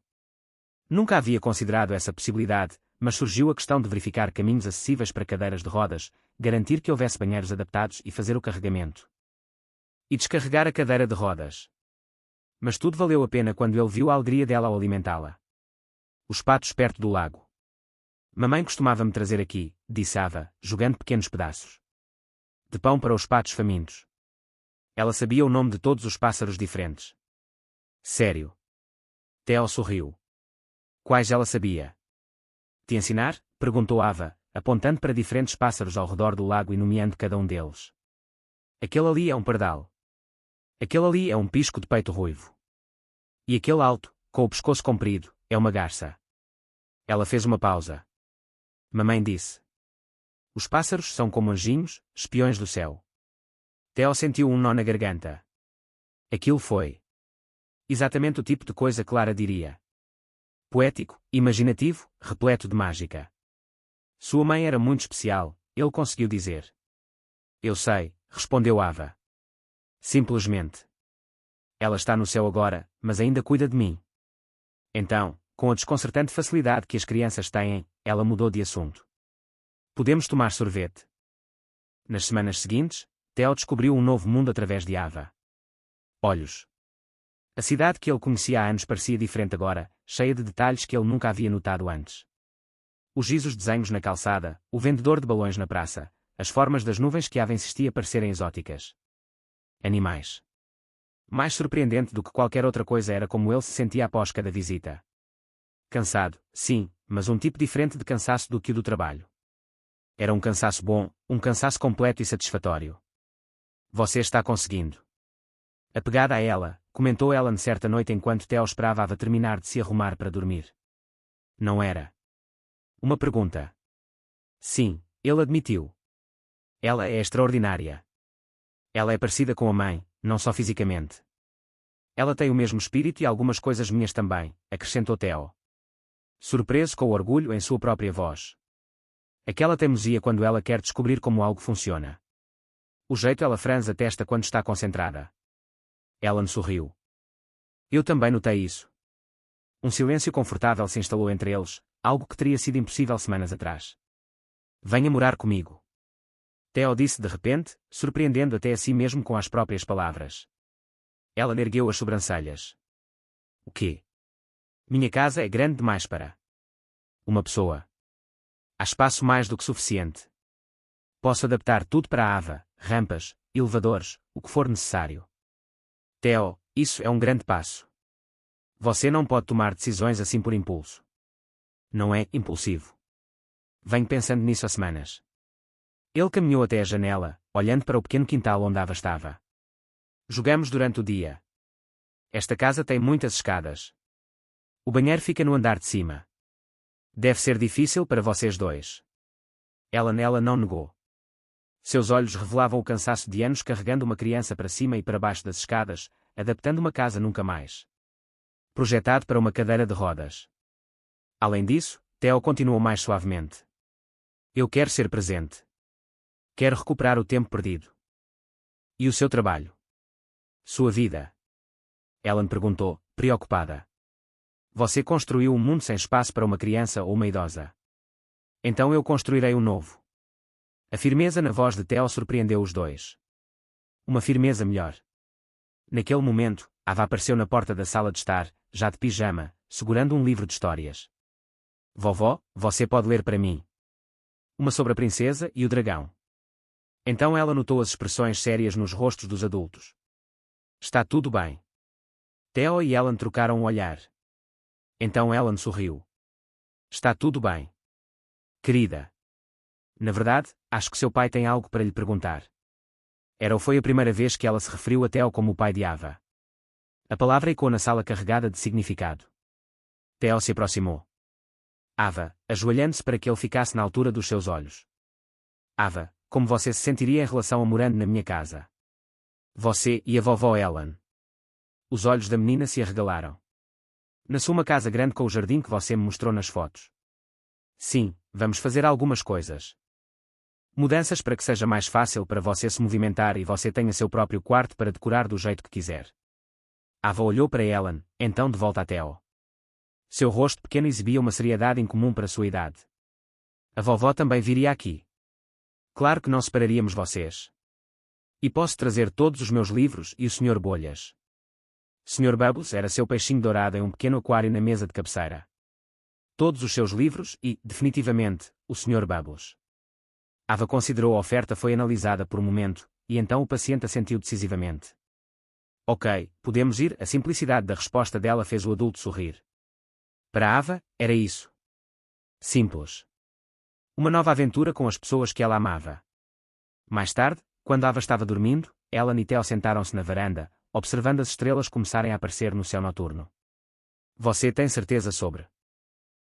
Nunca havia considerado essa possibilidade, mas surgiu a questão de verificar caminhos acessíveis para cadeiras de rodas, garantir que houvesse banheiros adaptados e fazer o carregamento. E descarregar a cadeira de rodas. Mas tudo valeu a pena quando ele viu a alegria dela ao alimentá-la. Os patos perto do lago. Mamãe costumava-me trazer aqui, disse Ava, jogando pequenos pedaços de pão para os patos famintos. Ela sabia o nome de todos os pássaros diferentes. Sério? Theo sorriu. Quais ela sabia? Te ensinar? Perguntou Ava, apontando para diferentes pássaros ao redor do lago e nomeando cada um deles. Aquele ali é um pardal. Aquele ali é um pisco de peito ruivo. E aquele alto, com o pescoço comprido, é uma garça. Ela fez uma pausa. Mamãe disse. Os pássaros são como anjinhos, espiões do céu. Theo sentiu um nó na garganta. Aquilo foi exatamente o tipo de coisa que Lara diria. Poético, imaginativo, repleto de mágica. Sua mãe era muito especial, ele conseguiu dizer. Eu sei, respondeu Ava. Simplesmente. Ela está no céu agora, mas ainda cuida de mim. Então, com a desconcertante facilidade que as crianças têm, ela mudou de assunto. Podemos tomar sorvete. Nas semanas seguintes, Theo descobriu um novo mundo através de Ava. Olhos. A cidade que ele conhecia há anos parecia diferente agora, cheia de detalhes que ele nunca havia notado antes. Os gisos desenhos na calçada, o vendedor de balões na praça, as formas das nuvens que Ava insistia parecerem exóticas. Animais. Mais surpreendente do que qualquer outra coisa era como ele se sentia após cada visita. Cansado, sim, mas um tipo diferente de cansaço do que o do trabalho. Era um cansaço bom, um cansaço completo e satisfatório. Você está conseguindo. Apegada a ela, comentou Ellen certa noite enquanto Theo esperava Ava terminar de se arrumar para dormir. Não era uma pergunta. Sim, ele admitiu. Ela é extraordinária. Ela é parecida com a mãe, não só fisicamente. Ela tem o mesmo espírito e algumas coisas minhas também, acrescentou Theo. Surpreso com o orgulho em sua própria voz. Aquela teimosia quando ela quer descobrir como algo funciona. O jeito ela franze a testa quando está concentrada. Ellen sorriu. Eu também notei isso. Um silêncio confortável se instalou entre eles, algo que teria sido impossível semanas atrás. Venha morar comigo. Theo disse de repente, surpreendendo até a si mesmo com as próprias palavras. Ela ergueu as sobrancelhas. O quê? Minha casa é grande demais para uma pessoa. Há espaço mais do que suficiente. Posso adaptar tudo para a Ava, rampas, elevadores, o que for necessário. Theo, isso é um grande passo. Você não pode tomar decisões assim por impulso. Não é impulsivo. Venho pensando nisso há semanas. Ele caminhou até a janela, olhando para o pequeno quintal onde Ava estava. Jogamos durante o dia. Esta casa tem muitas escadas. O banheiro fica no andar de cima. Deve ser difícil para vocês dois. Ela não negou. Seus olhos revelavam o cansaço de anos carregando uma criança para cima e para baixo das escadas, adaptando uma casa nunca mais projetado para uma cadeira de rodas. Além disso, Theo continuou mais suavemente. Eu quero ser presente. Quero recuperar o tempo perdido. E o seu trabalho? Sua vida? Ellen perguntou, preocupada. Você construiu um mundo sem espaço para uma criança ou uma idosa. Então eu construirei um novo. A firmeza na voz de Theo surpreendeu os dois. Uma firmeza melhor. Naquele momento, Ava apareceu na porta da sala de estar, já de pijama, segurando um livro de histórias. Vovó, você pode ler para mim. Uma sobre a princesa e o dragão. Então ela notou as expressões sérias nos rostos dos adultos. Está tudo bem. Theo e Ellen trocaram um olhar. Então Ellen sorriu. Está tudo bem. Querida. Na verdade, acho que seu pai tem algo para lhe perguntar. Era ou foi a primeira vez que ela se referiu a Theo como o pai de Ava. A palavra ecoou na sala carregada de significado. Theo se aproximou. Ava, ajoelhando-se para que ele ficasse na altura dos seus olhos. Ava, como você se sentiria em relação a morando na minha casa? Você e a vovó Ellen. Os olhos da menina se arregalaram. Na sua casa grande com o jardim que você me mostrou nas fotos. Sim, vamos fazer algumas coisas. Mudanças para que seja mais fácil para você se movimentar e você tenha seu próprio quarto para decorar do jeito que quiser. Ava olhou para Ellen, então de volta a Theo. Seu rosto pequeno exibia uma seriedade incomum para sua idade. A vovó também viria aqui. Claro que não separaríamos vocês. E posso trazer todos os meus livros e o Sr. Bolhas. Sr. Bubbles era seu peixinho dourado em um pequeno aquário na mesa de cabeceira. Todos os seus livros e, definitivamente, o Sr. Bubbles. Ava considerou a oferta foi analisada por um momento, e então o paciente assentiu decisivamente. Ok, podemos ir, a simplicidade da resposta dela fez o adulto sorrir. Para Ava, era isso. Simples. Uma nova aventura com as pessoas que ela amava. Mais tarde, quando Ava estava dormindo, Ellen e Theo sentaram-se na varanda, observando as estrelas começarem a aparecer no céu noturno. Você tem certeza sobre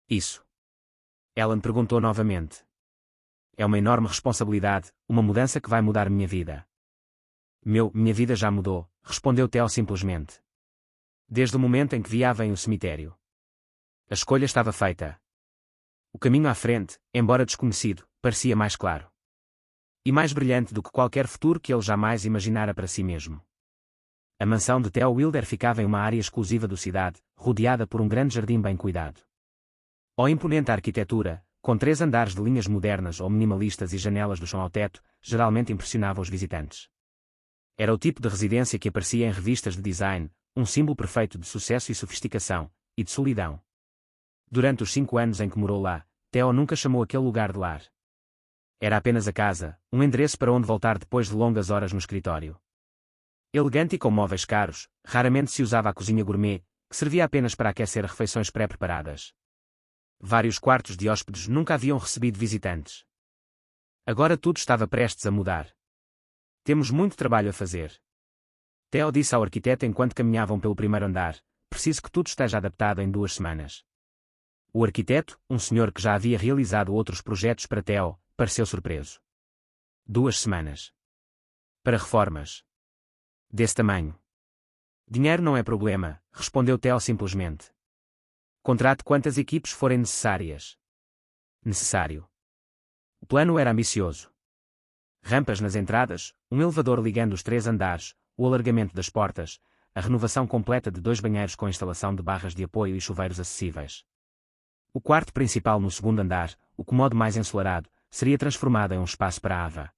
isso? Ellen perguntou novamente. É uma enorme responsabilidade, uma mudança que vai mudar minha vida. Minha vida já mudou, respondeu Theo simplesmente. Desde o momento em que vi Ava em o cemitério. A escolha estava feita. O caminho à frente, embora desconhecido, parecia mais claro. E mais brilhante do que qualquer futuro que ele jamais imaginara para si mesmo. A mansão de Theo Wilder ficava em uma área exclusiva da cidade, rodeada por um grande jardim bem cuidado. A imponente arquitetura, com 3 andares de linhas modernas ou minimalistas e janelas do chão ao teto, geralmente impressionava os visitantes. Era o tipo de residência que aparecia em revistas de design, um símbolo perfeito de sucesso e sofisticação, e de solidão. Durante os 5 anos em que morou lá, Theo nunca chamou aquele lugar de lar. Era apenas a casa, um endereço para onde voltar depois de longas horas no escritório. Elegante e com móveis caros, raramente se usava a cozinha gourmet, que servia apenas para aquecer refeições pré-preparadas. Vários quartos de hóspedes nunca haviam recebido visitantes. Agora tudo estava prestes a mudar. Temos muito trabalho a fazer. Theo disse ao arquiteto enquanto caminhavam pelo primeiro andar, preciso que tudo esteja adaptado em 2 semanas. O arquiteto, um senhor que já havia realizado outros projetos para Theo, pareceu surpreso. 2 semanas. Para reformas. Desse tamanho. Dinheiro não é problema, respondeu Theo simplesmente. Contrate quantas equipes forem necessárias. Necessário. O plano era ambicioso. Rampas nas entradas, um elevador ligando os 3 andares, o alargamento das portas, a renovação completa de 2 banheiros com instalação de barras de apoio e chuveiros acessíveis. O quarto principal no 2º andar, o cômodo mais ensolarado, seria transformado em um espaço para a Ava.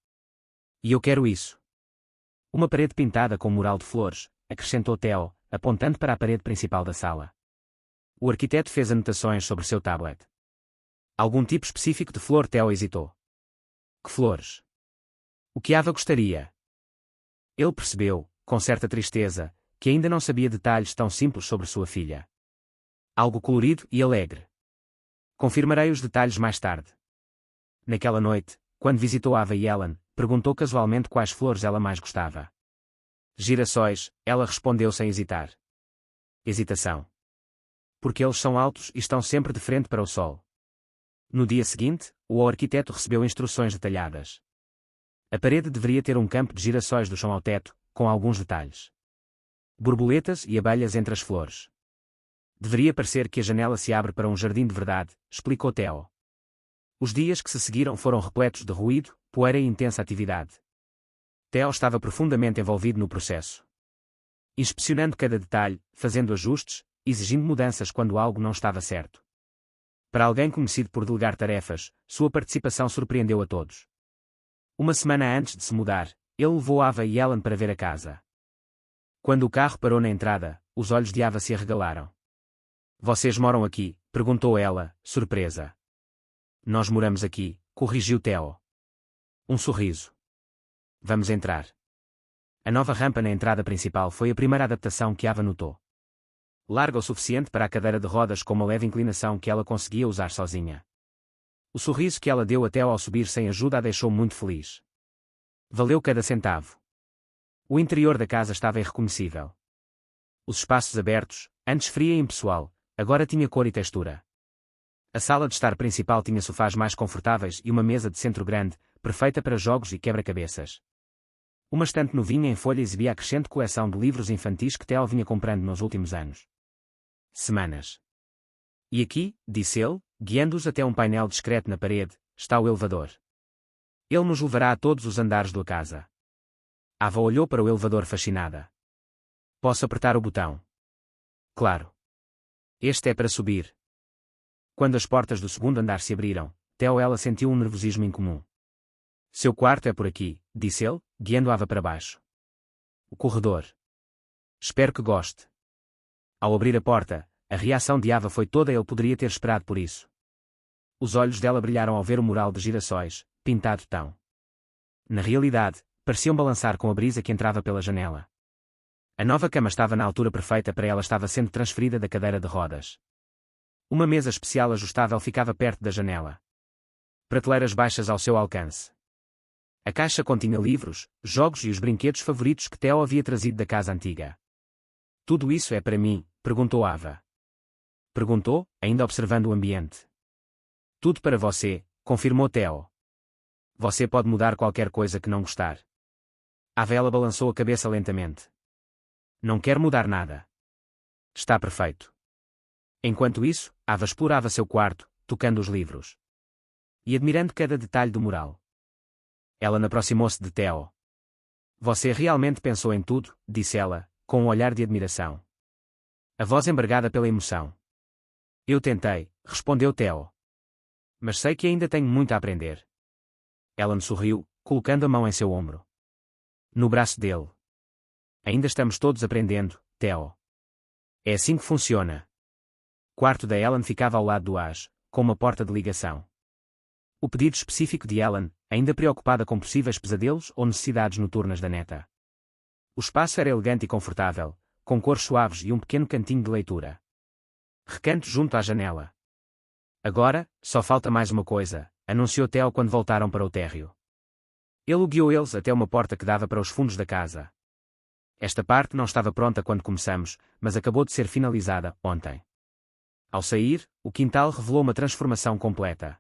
E eu quero isso. Uma parede pintada com um mural de flores, acrescentou Theo, apontando para a parede principal da sala. O arquiteto fez anotações sobre seu tablet. Algum tipo específico de flor? Theo hesitou. Que flores? O que Ava gostaria? Ele percebeu, com certa tristeza, que ainda não sabia detalhes tão simples sobre sua filha. Algo colorido e alegre. Confirmarei os detalhes mais tarde. Naquela noite, quando visitou Ava e Ellen, perguntou casualmente quais flores ela mais gostava. Girassóis, ela respondeu sem hesitar. Hesitação. Porque eles são altos e estão sempre de frente para o sol. No dia seguinte, o arquiteto recebeu instruções detalhadas. A parede deveria ter um campo de girassóis do chão ao teto, com alguns detalhes. Borboletas e abelhas entre as flores. Deveria parecer que a janela se abre para um jardim de verdade, explicou Theo. Os dias que se seguiram foram repletos de ruído, poeira e intensa atividade. Theo estava profundamente envolvido no processo. Inspecionando cada detalhe, fazendo ajustes, exigindo mudanças quando algo não estava certo. Para alguém conhecido por delegar tarefas, sua participação surpreendeu a todos. Uma semana antes de se mudar, ele levou Ava e Ellen para ver a casa. Quando o carro parou na entrada, os olhos de Ava se arregalaram. Vocês moram aqui? Perguntou ela, surpresa. Nós moramos aqui, corrigiu Theo. Um sorriso. Vamos entrar. A nova rampa na entrada principal foi a primeira adaptação que Ava notou. Larga o suficiente para a cadeira de rodas com uma leve inclinação que ela conseguia usar sozinha. O sorriso que ela deu a Theo ao subir sem ajuda a deixou muito feliz. Valeu cada centavo. O interior da casa estava irreconhecível. Os espaços abertos, antes fria e impessoal, agora tinha cor e textura. A sala de estar principal tinha sofás mais confortáveis e uma mesa de centro grande, perfeita para jogos e quebra-cabeças. Uma estante novinha em folha exibia a crescente coleção de livros infantis que Theo vinha comprando nos últimos anos. Semanas. E aqui, disse ele, guiando-os até um painel discreto na parede, está o elevador. Ele nos levará a todos os andares da casa. Ava olhou para o elevador fascinada. Posso apertar o botão? Claro. Este é para subir. Quando as portas do segundo andar se abriram, Theo ela sentiu um nervosismo incomum. Seu quarto é por aqui, disse ele, guiando Ava para baixo. O corredor. Espero que goste. Ao abrir a porta, a reação de Ava foi toda. Ele poderia ter esperado por isso. Os olhos dela brilharam ao ver o mural de girassóis, pintado tão. Na realidade, pareciam balançar com a brisa que entrava pela janela. A nova cama estava na altura perfeita para ela, estava sendo transferida da cadeira de rodas. Uma mesa especial ajustável ficava perto da janela. Prateleiras baixas ao seu alcance. A caixa continha livros, jogos e os brinquedos favoritos que Theo havia trazido da casa antiga. Tudo isso é para mim? Perguntou Ava. Perguntou, ainda observando o ambiente. Tudo para você, confirmou Theo. Você pode mudar qualquer coisa que não gostar. Ava ela balançou a cabeça lentamente. Não quero mudar nada. Está perfeito. Enquanto isso, Ava explorava seu quarto, tocando os livros. E admirando cada detalhe do mural. Ela aproximou-se de Theo. Você realmente pensou em tudo, disse ela, com um olhar de admiração. A voz embargada pela emoção. Eu tentei, respondeu Theo. Mas sei que ainda tenho muito a aprender. Ela sorriu, colocando a mão em seu ombro. No braço dele. Ainda estamos todos aprendendo, Theo. É assim que funciona. O quarto da Ellen ficava ao lado do Ash, com uma porta de ligação. O pedido específico de Ellen, ainda preocupada com possíveis pesadelos ou necessidades noturnas da neta. O espaço era elegante e confortável, com cores suaves e um pequeno cantinho de leitura. Recanto junto à janela. Agora, só falta mais uma coisa, anunciou Theo quando voltaram para o térreo. Ele guiou eles até uma porta que dava para os fundos da casa. Esta parte não estava pronta quando começamos, mas acabou de ser finalizada ontem. Ao sair, o quintal revelou uma transformação completa.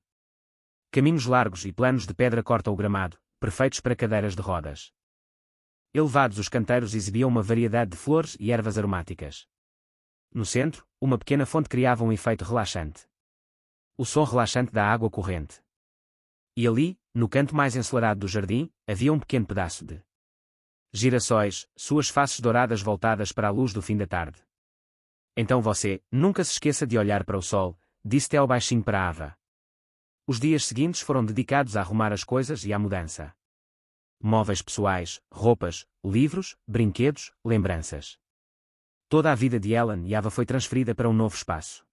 Caminhos largos e planos de pedra cortam o gramado, perfeitos para cadeiras de rodas. Elevados os canteiros exibiam uma variedade de flores e ervas aromáticas. No centro, uma pequena fonte criava um efeito relaxante. O som relaxante da água corrente. E ali, no canto mais ensolarado do jardim, havia um pequeno pedaço de girassóis, suas faces douradas voltadas para a luz do fim da tarde. Então você, nunca se esqueça de olhar para o sol, disse Theo baixinho para Ava. Os dias seguintes foram dedicados a arrumar as coisas e à mudança. Móveis pessoais, roupas, livros, brinquedos, lembranças. Toda a vida de Ellen e Ava foi transferida para um novo espaço.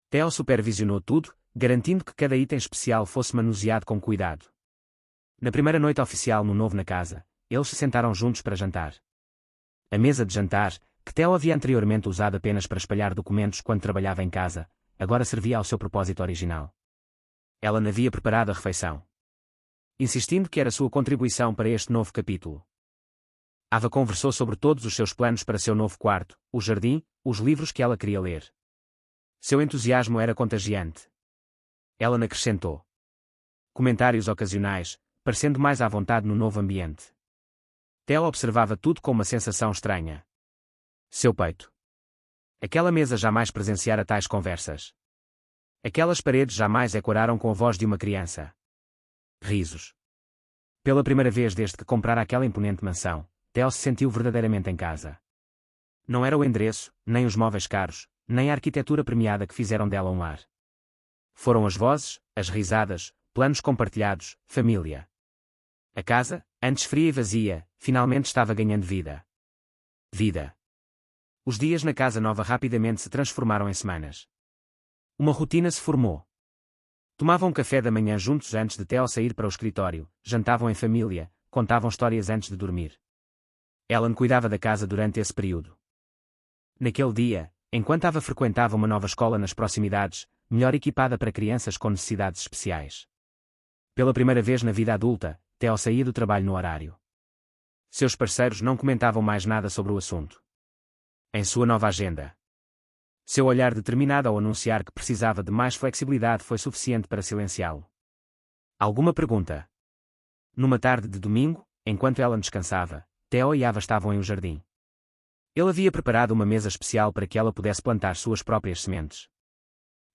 Theo supervisionou tudo, garantindo que cada item especial fosse manuseado com cuidado. Na primeira noite oficial no novo na casa, eles se sentaram juntos para jantar. A mesa de jantar, que Theo havia anteriormente usado apenas para espalhar documentos quando trabalhava em casa, agora servia ao seu propósito original. Ellen havia preparado a refeição. Insistindo que era sua contribuição para este novo capítulo. Ava conversou sobre todos os seus planos para seu novo quarto, o jardim, os livros que ela queria ler. Seu entusiasmo era contagiante. Ellen acrescentou comentários ocasionais, parecendo mais à vontade no novo ambiente. Theo observava tudo com uma sensação estranha. Seu peito. Aquela mesa jamais presenciara tais conversas. Aquelas paredes jamais ecoaram com a voz de uma criança. Risos. Pela primeira vez desde que comprara aquela imponente mansão, Theo se sentiu verdadeiramente em casa. Não era o endereço, nem os móveis caros, nem a arquitetura premiada que fizeram dela um lar. Foram as vozes, as risadas, planos compartilhados, família. A casa, antes fria e vazia, finalmente estava ganhando vida. Vida. Os dias na casa nova rapidamente se transformaram em semanas. Uma rotina se formou. Tomavam café da manhã juntos antes de Theo sair para o escritório, jantavam em família, contavam histórias antes de dormir. Ellen cuidava da casa durante esse período. Naquele dia, enquanto Ava frequentava uma nova escola nas proximidades, melhor equipada para crianças com necessidades especiais. Pela primeira vez na vida adulta, Theo saía do trabalho no horário. Seus parceiros não comentavam mais nada sobre o assunto. Em sua nova agenda. Seu olhar determinado ao anunciar que precisava de mais flexibilidade foi suficiente para silenciá-lo. Alguma pergunta? Numa tarde de domingo, enquanto ela descansava, Theo e Ava estavam em um jardim. Ele havia preparado uma mesa especial para que ela pudesse plantar suas próprias sementes.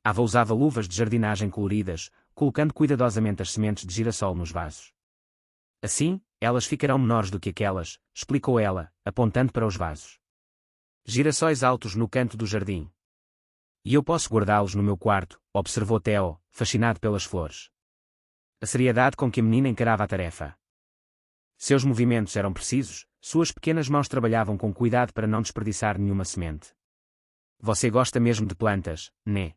Ava usava luvas de jardinagem coloridas, colocando cuidadosamente as sementes de girassol nos vasos. Assim, elas ficarão menores do que aquelas, explicou ela, apontando para os vasos. Girassóis altos no canto do jardim. E eu posso guardá-los no meu quarto, observou Theo, fascinado pelas flores. A seriedade com que a menina encarava a tarefa. Seus movimentos eram precisos, suas pequenas mãos trabalhavam com cuidado para não desperdiçar nenhuma semente. Você gosta mesmo de plantas, né?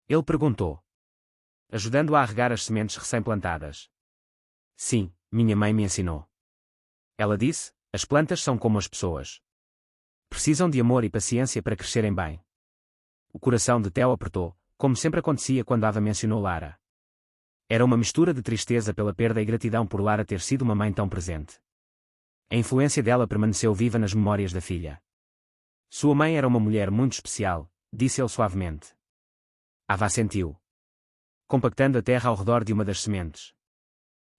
Ele perguntou. Ajudando-a a regar as sementes recém-plantadas. Sim, minha mãe me ensinou. Ela disse, as plantas são como as pessoas. Precisam de amor e paciência para crescerem bem. O coração de Theo apertou, como sempre acontecia quando Ava mencionou Lara. Era uma mistura de tristeza pela perda e gratidão por Lara ter sido uma mãe tão presente. A influência dela permaneceu viva nas memórias da filha. Sua mãe era uma mulher muito especial, disse ele suavemente. Ava assentiu, compactando a terra ao redor de uma das sementes.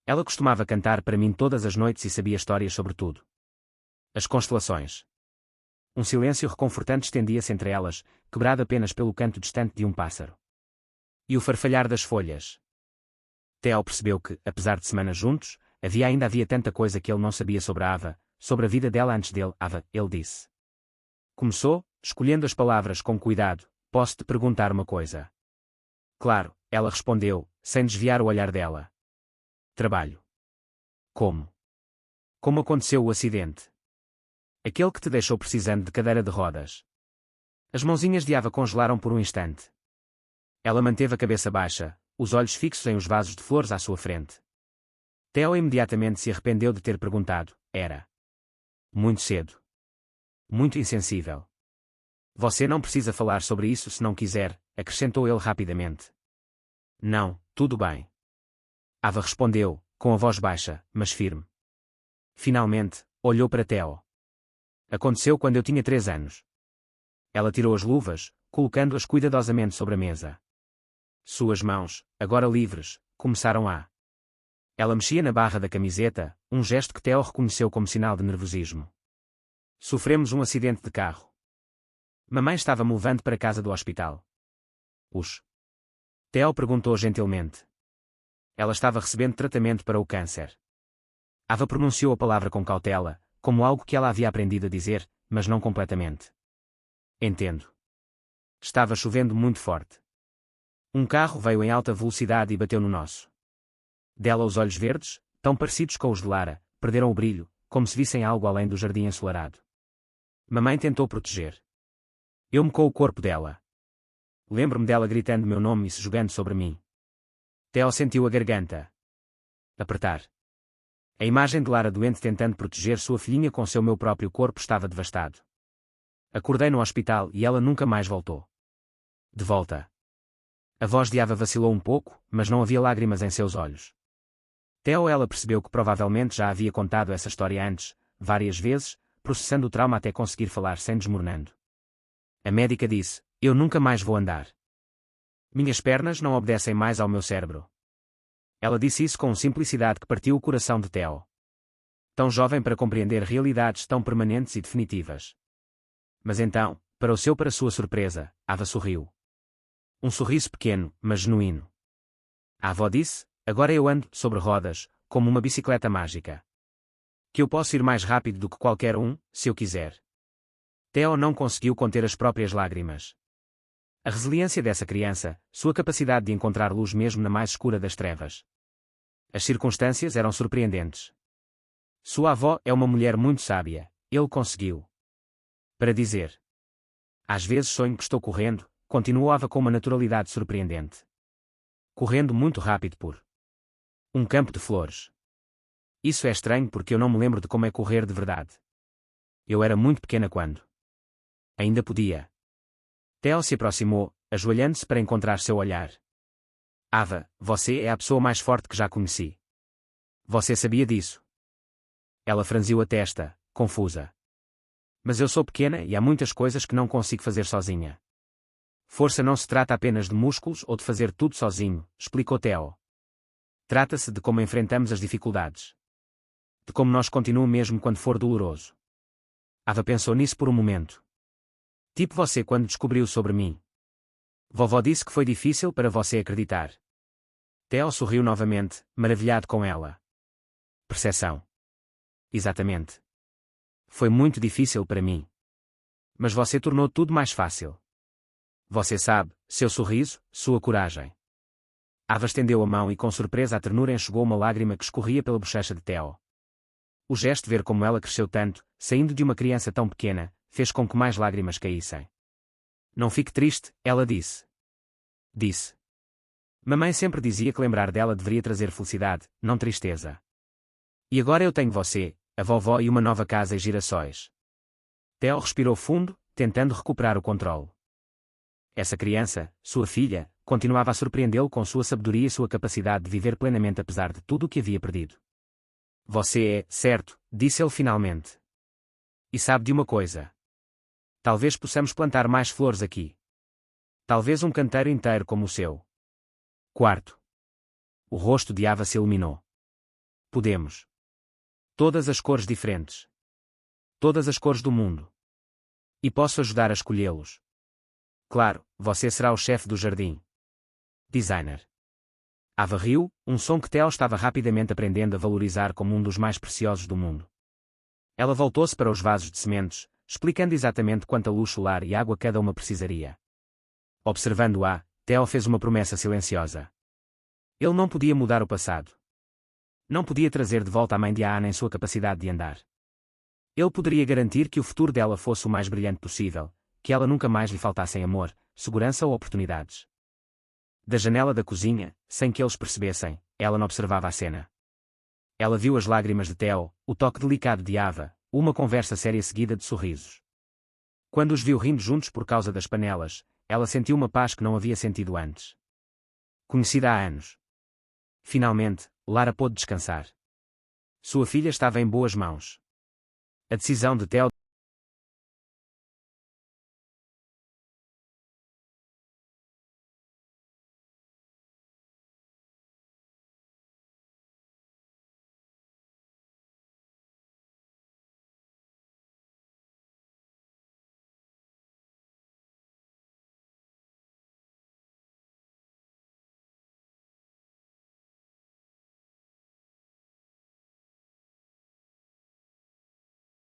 Ela costumava cantar para mim todas as noites e sabia histórias sobre tudo. As constelações. Um silêncio reconfortante estendia-se entre elas, quebrado apenas pelo canto distante de um pássaro. E o farfalhar das folhas. Theo percebeu que, apesar de semanas juntos, havia tanta coisa que ele não sabia sobre a Ava, sobre a vida dela antes dele. Ava, ele disse. Começou, escolhendo as palavras com cuidado, posso-te perguntar uma coisa? Claro, ela respondeu, sem desviar o olhar dela. Trabalho. Como? Como aconteceu o acidente? Aquele que te deixou precisando de cadeira de rodas. As mãozinhas de Ava congelaram por um instante. Ela manteve a cabeça baixa, os olhos fixos em os vasos de flores à sua frente. Theo imediatamente se arrependeu de ter perguntado, era. Muito cedo. Muito insensível. Você não precisa falar sobre isso se não quiser, acrescentou ele rapidamente. Não, tudo bem. Ava respondeu, com a voz baixa, mas firme. Finalmente, olhou para Theo. Aconteceu quando eu tinha 3 anos. Ela tirou as luvas, colocando-as cuidadosamente sobre a mesa. Suas mãos, agora livres, começaram a. Ela mexia na barra da camiseta, um gesto que Theo reconheceu como sinal de nervosismo. Sofremos um acidente de carro. Mamãe estava-me levando para casa do hospital. Theo perguntou gentilmente. Ela estava recebendo tratamento para o câncer. Ava pronunciou a palavra com cautela, como algo que ela havia aprendido a dizer, mas não completamente. Entendo. Estava chovendo muito forte. Um carro veio em alta velocidade e bateu no nosso. Dela os olhos verdes, tão parecidos com os de Lara, perderam o brilho, como se vissem algo além do jardim ensolarado. Mamãe tentou proteger. Eu mecou o corpo dela. Lembro-me dela gritando meu nome e se jogando sobre mim. Theo sentiu a garganta apertar. A imagem de Lara doente tentando proteger sua filhinha com seu meu próprio corpo estava devastado. Acordei no hospital e ela nunca mais voltou. De volta. A voz de Ava vacilou um pouco, mas não havia lágrimas em seus olhos. Theo ela percebeu que provavelmente já havia contado essa história antes, várias vezes, processando o trauma até conseguir falar sem desmoronando. A médica disse, eu nunca mais vou andar. Minhas pernas não obedecem mais ao meu cérebro. Ela disse isso com simplicidade que partiu o coração de Theo. Tão jovem para compreender realidades tão permanentes e definitivas. Mas então, para sua surpresa, Ava sorriu. Um sorriso pequeno, mas genuíno. A avó disse, agora eu ando sobre rodas, como uma bicicleta mágica. Que eu posso ir mais rápido do que qualquer um, se eu quiser. Theo não conseguiu conter as próprias lágrimas. A resiliência dessa criança, sua capacidade de encontrar luz mesmo na mais escura das trevas. As circunstâncias eram surpreendentes. Sua avó é uma mulher muito sábia, ele conseguiu. Para dizer. Às vezes sonho que estou correndo, continuava com uma naturalidade surpreendente. Correndo muito rápido por um campo de flores. Isso é estranho porque eu não me lembro de como é correr de verdade. Eu era muito pequena quando. Ainda podia. Theo se aproximou, ajoelhando-se para encontrar seu olhar. Ava, você é a pessoa mais forte que já conheci. Você sabia disso? Ela franziu a testa, confusa. Mas eu sou pequena e há muitas coisas que não consigo fazer sozinha. Força não se trata apenas de músculos ou de fazer tudo sozinho, explicou Theo. Trata-se de como enfrentamos as dificuldades. De como nós continuamos mesmo quando for doloroso. Ava pensou nisso por um momento. Tipo você quando descobriu sobre mim. Vovó disse que foi difícil para você acreditar. Theo sorriu novamente, maravilhado com ela. Percepção. Exatamente. Foi muito difícil para mim. Mas você tornou tudo mais fácil. Você sabe, seu sorriso, sua coragem. Ava estendeu a mão e com surpresa a ternura enxugou uma lágrima que escorria pela bochecha de Theo. O gesto de ver como ela cresceu tanto, saindo de uma criança tão pequena, fez com que mais lágrimas caíssem. Não fique triste, ela disse. Disse. Mamãe sempre dizia que lembrar dela deveria trazer felicidade, não tristeza. E agora eu tenho você, a vovó e uma nova casa e girassóis. Theo respirou fundo, tentando recuperar o controle. Essa criança, sua filha, continuava a surpreendê-lo com sua sabedoria e sua capacidade de viver plenamente apesar de tudo o que havia perdido. Você é, certo, disse ele finalmente. E sabe de uma coisa? Talvez possamos plantar mais flores aqui. Talvez um canteiro inteiro como o seu. Quarto. O rosto de Ava se iluminou. Podemos. Todas as cores diferentes. Todas as cores do mundo. E posso ajudar a escolhê-los. Claro, você será o chefe do jardim. Designer. Ava riu, um som que Theo estava rapidamente aprendendo a valorizar como um dos mais preciosos do mundo. Ela voltou-se para os vasos de sementes, explicando exatamente quanta luz solar e água cada uma precisaria. Observando-a, Theo fez uma promessa silenciosa. Ele não podia mudar o passado. Não podia trazer de volta a mãe de Ana em sua capacidade de andar. Ele poderia garantir que o futuro dela fosse o mais brilhante possível, que ela nunca mais lhe faltassem amor, segurança ou oportunidades. Da janela da cozinha, sem que eles percebessem, ela não observava a cena. Ela viu as lágrimas de Theo, o toque delicado de Ava, uma conversa séria seguida de sorrisos. Quando os viu rindo juntos por causa das panelas, ela sentiu uma paz que não havia sentido antes. Conhecida há anos. Finalmente, Lara pôde descansar. Sua filha estava em boas mãos. A decisão de Theo